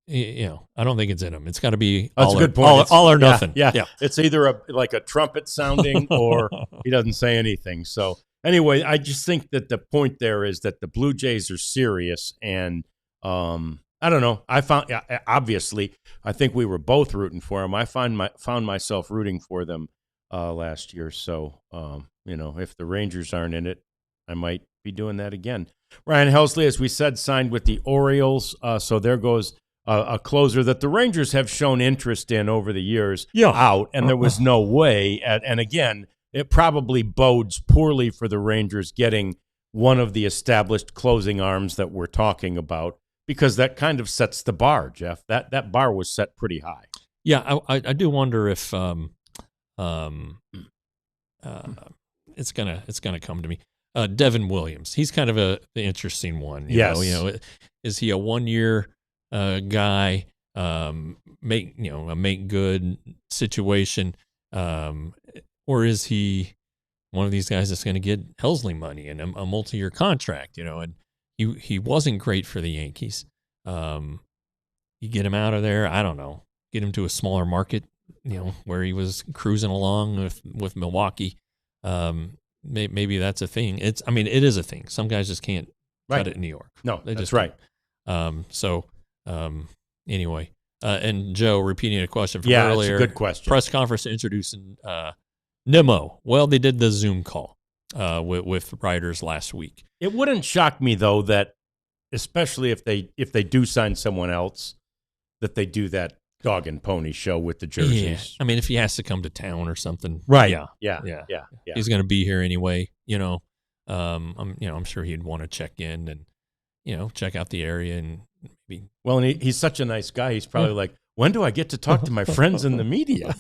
I don't think it's in him. It's got to be That's a good point. All or nothing. Yeah. It's either like a trumpet sounding or he doesn't say anything. So anyway, I just think that the point there is that the Blue Jays are serious, and I don't know. Obviously, I think we were both rooting for them. I found myself rooting for them last year. So, if the Rangers aren't in it, I might be doing that again. Ryan Helsley, as we said, signed with the Orioles. So there goes a closer that the Rangers have shown interest in over the years out, and there was no way. And again, it probably bodes poorly for the Rangers getting one of the established closing arms that we're talking about, because that kind of sets the bar, Jeff. That bar was set pretty high. Yeah, I do wonder if it's gonna come to me. Devin Williams, he's kind of an interesting one. You know, is he a 1-year guy? A make good situation, or is he one of these guys that's going to get Helsley money and a multi-year contract? And he wasn't great for the Yankees. You get him out of there. I don't know. Get him to a smaller market, where he was cruising along with Milwaukee. Maybe that's a thing. It is a thing. Some guys just can't cut it in New York. No, that's right. Anyway, and Joe, repeating a question from earlier. It's a good question. Press conference introducing Nimmo. Well, they did the Zoom call with writers last week. It wouldn't shock me though that, especially if they do sign someone else, that they do that dog and pony show with the jerseys. Yeah. If he has to come to town or something, right? Yeah. He's going to be here anyway. I'm sure he'd want to check in and check out the area and maybe. Well, and he's such a nice guy. He's probably like, when do I get to talk to my friends in the media?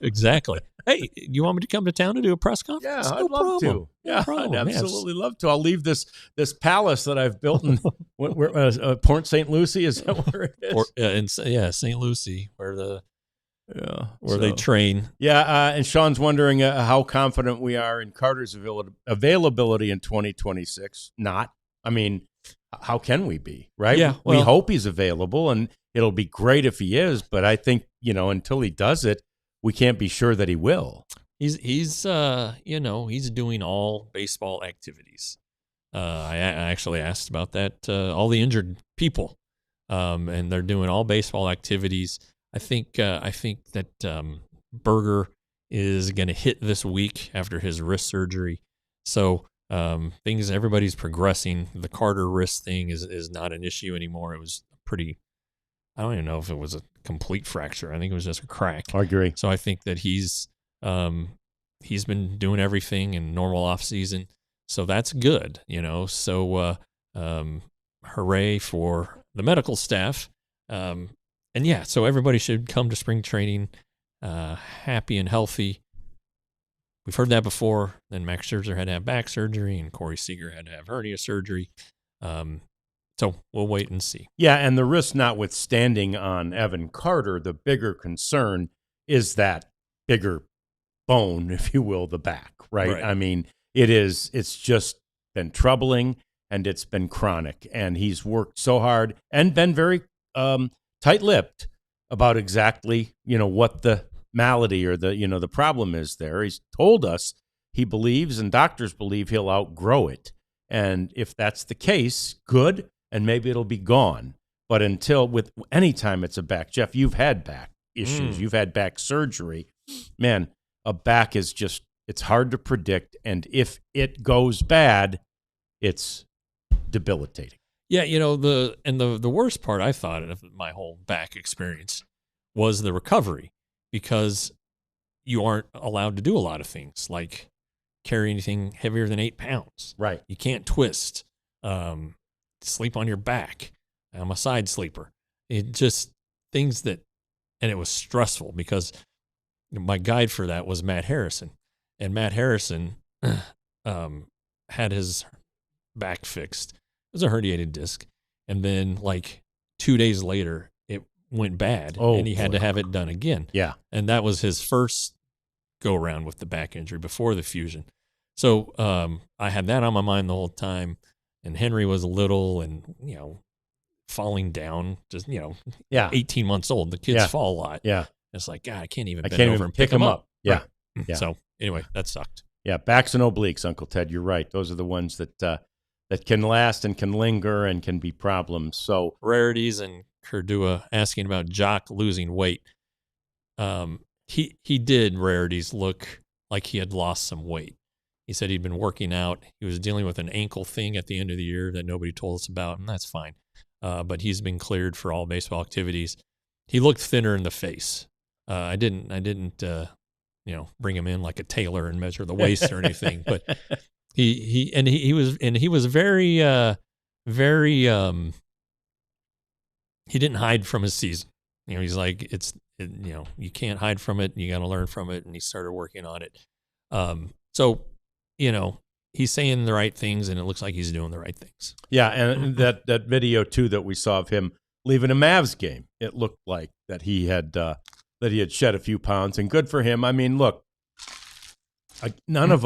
Exactly. Hey, you want me to come to town to do a press conference? Yeah, I'd love to. Yeah, I'd absolutely love to. I'll leave this palace that I've built in Port St. Lucie. Is that where it is? St. Lucie, where they train. Yeah, and Sean's wondering how confident we are in Carter's availability in 2026. Not. How can we be, right? Yeah, we hope he's available, and it'll be great if he is. But I think until he does it, we can't be sure that he will. He's doing all baseball activities. I actually asked about that. All the injured people, and they're doing all baseball activities. I think that Berger is going to hit this week after his wrist surgery. So everybody's progressing. The Carter wrist thing is not an issue anymore. It was I don't even know if it was a complete fracture. I think it was just a crack. I agree. So I think that he's been doing everything in normal off season. So that's good, So hooray for the medical staff. So everybody should come to spring training happy and healthy. We've heard that before. Then Max Scherzer had to have back surgery, and Corey Seager had to have hernia surgery. So we'll wait and see. Yeah, and the risk notwithstanding on Evan Carter, the bigger concern is that bigger bone, if you will, the back, right? It's just been troubling, and it's been chronic, and he's worked so hard and been very tight-lipped about exactly, what the malady or the problem is there. He's told us he believes, and doctors believe, he'll outgrow it. And if that's the case, good, and maybe it'll be gone. But anytime it's a back, Jeff, you've had back issues. You've had back surgery. Man, a back is it's hard to predict. And if it goes bad, it's debilitating. Yeah, the worst part I thought of my whole back experience was the recovery, because you aren't allowed to do a lot of things like carry anything heavier than 8 pounds. Right. You can't twist, sleep on your back. I'm a side sleeper. It just things that, and it was stressful because my guide for that was Matt Harrison, and Matt Harrison had his back fixed. It was a herniated disc. And then 2 days later, it went bad, and he had to have it done again. Yeah. And that was his first go around with the back injury before the fusion. So I had that on my mind the whole time. And Henry was little and, falling down, just, 18 months old. The kids fall a lot. Yeah. It's like, God, I can't even bend over and pick them up. Yeah. Right. Yeah. So anyway, that sucked. Yeah. Backs and obliques, Uncle Ted. You're right. Those are the ones that can last and can linger and can be problems. So Rarities and Cordua asking about Jock losing weight. He did, Rarities, look like he had lost some weight. He said he'd been working out. He was dealing with an ankle thing at the end of the year that nobody told us about, and that's fine. But he's been cleared for all baseball activities. He looked thinner in the face. I didn't bring him in like a tailor and measure the waist or anything. But he was very he didn't hide from his season. He's like, you can't hide from it. You got to learn from it. And he started working on it. So, he's saying the right things, and it looks like he's doing the right things. Yeah, and that video too that we saw of him leaving a Mavs game, it looked like that he had shed a few pounds, and good for him. I mean, look, none of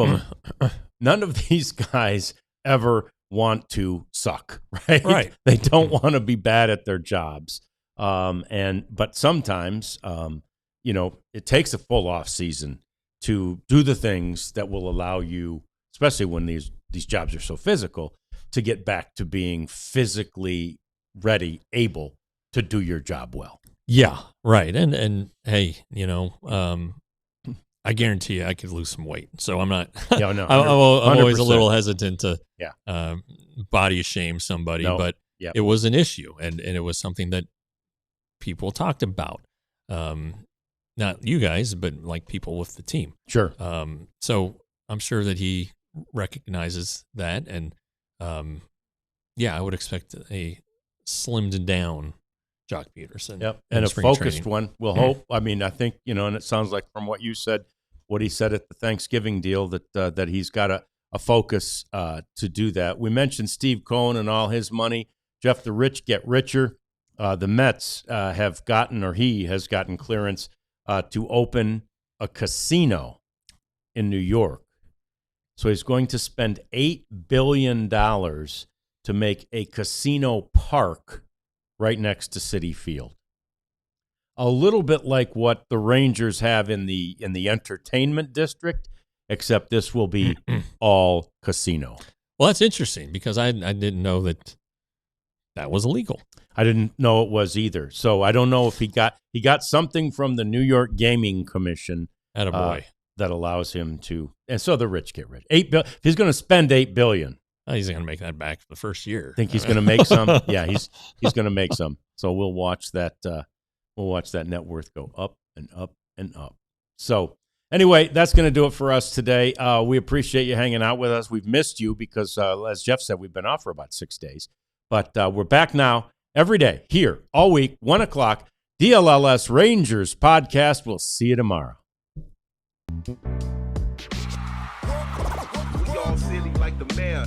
these guys ever want to suck, right? Right. They don't want to be bad at their jobs, but sometimes, it takes a full off season to do the things that will allow you, especially when these jobs are so physical, to get back to being physically ready, able to do your job well. Yeah, right. And hey, I guarantee you I could lose some weight. So I'm not. Yeah, no, I'm always a little hesitant to body shame somebody, but it was an issue, and it was something that people talked about. Not you guys, but like people with the team. Sure. So I'm sure that he recognizes that, and I would expect a slimmed down Jock Peterson. Yep, and a focused one. We'll hope. I mean, I think and it sounds like from what you said, what he said at the Thanksgiving deal, that he's got a focus to do that. We mentioned Steve Cohen and all his money. Jeff the Rich get richer. The Mets he has gotten clearance to open a casino in New York. So he's going to spend $8 billion to make a casino park right next to Citi Field. A little bit like what the Rangers have in the entertainment district, except this will be all casino. Well, that's interesting because I didn't know that was illegal. I didn't know it was either. So I don't know if he got something from the New York Gaming Commission that allows him to. And so the rich get rich. If he's going to spend $8 billion, he's going to make that back for the first year. Think he's going to make some? Yeah, he's going to make some. So we'll watch that. We'll watch that net worth go up and up and up. So anyway, that's going to do it for us today. We appreciate you hanging out with us. We've missed you because, as Jeff said, we've been off for about 6 days. But we're back now every day here all week, 1 o'clock. DLLS Rangers podcast. We'll see you tomorrow. We all silly like the mayor.